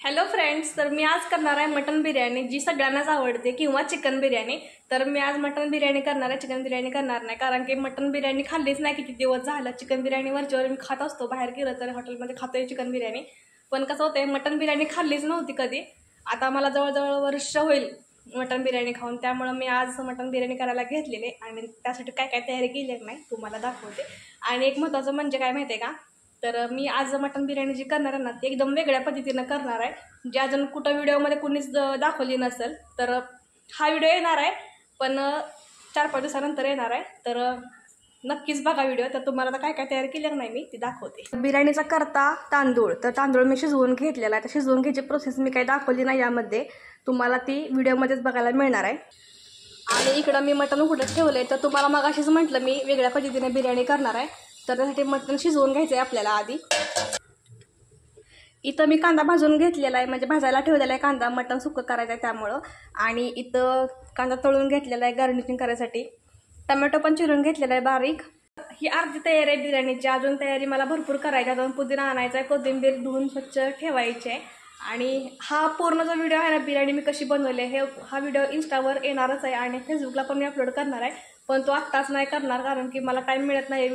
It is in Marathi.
हॅलो फ्रेंड्स, तर मी आज करणार आहे मटन बिर्याणी, जी सगळ्यांनाच आवडते, किंवा चिकन बिर्याणी। तर मी आज मटन बिर्याणी करणार आहे, चिकन बिर्याणी करणार नाही, कारण की मटन बिर्याणी खाल्लीच नाही किती दिवस झालं। चिकन बिर्याणी वरच्यावर मी खात असतो, बाहेर गेलं तर हॉटेलमध्ये खातोय चिकन बिर्याणी, पण कसं होतंय मटन बिर्याणी खाल्लीच नव्हती कधी। आता मला जवळजवळ वर्ष होईल मटन बिर्याणी खाऊन, त्यामुळे मी आज मटन बिर्याणी करायला घेतलेले आणि त्यासाठी काय काय तयारी केली नाही तुम्हाला दाखवते। आणि एक महत्त्वाचं म्हणजे काय माहिती आहे का, तर मी आज मटन बिर्याणी जी करणार आहे ना, ती एकदम वेगळ्या पद्धतीनं करणार आहे, जी अजून कुठं व्हिडिओमध्ये कुणीच दाखवली नसेल। तर हा व्हिडिओ येणार आहे, पण 4-5 दिवसानंतर येणार आहे, तर नक्कीच बघा व्हिडिओ। तर तुम्हाला आता काय काय तयारी केली नाही मी ती दाखवते। बिर्याणीचा करता तांदूळ, तर तांदूळ मी शिजवून घेतलेला आहे, तर शिजवून घ्यायची प्रोसेस मी काही दाखवली नाही यामध्ये, तुम्हाला ती व्हिडिओमध्येच बघायला मिळणार आहे। आणि इकडं मी मटण उकडत ठेवलंय, तर तुम्हाला मगाशीच म्हटलं मी वेगळ्या पद्धतीने बिर्याणी करणार आहे, तर त्यासाठी मटण शिजवून घ्यायचं आहे आपल्याला आधी। इथं मी कांदा भाजून घेतलेला आहे, म्हणजे भाजायला ठेवलेला आहे कांदा, मटण सुक्कं करायचं आहे त्यामुळं। आणि इथं कांदा तळून घेतलेला आहे गार्निशिंग करायसाठी, टमॅटो पण चिरून घेतलेला आहे बारीक। ही अर्धी तयारी आहे बिर्याणीची, अजून तयारी मला भरपूर करायची आहे। अजून पुदिना आणायचा आहे, कोथिंबीर धुवून स्वच्छ ठेवायची आहे। आणि हा पूर्ण जो व्हिडिओ आहे ना, बिर्याणी मी कशी बनवली आहे, हा व्हिडिओ इंस्टावर येणारच आहे आणि फेसबुकला पण मी अपलोड करणार आहे, पण तो आत्ताच नाही करणार, कारण की मला टाईम मिळत नाही।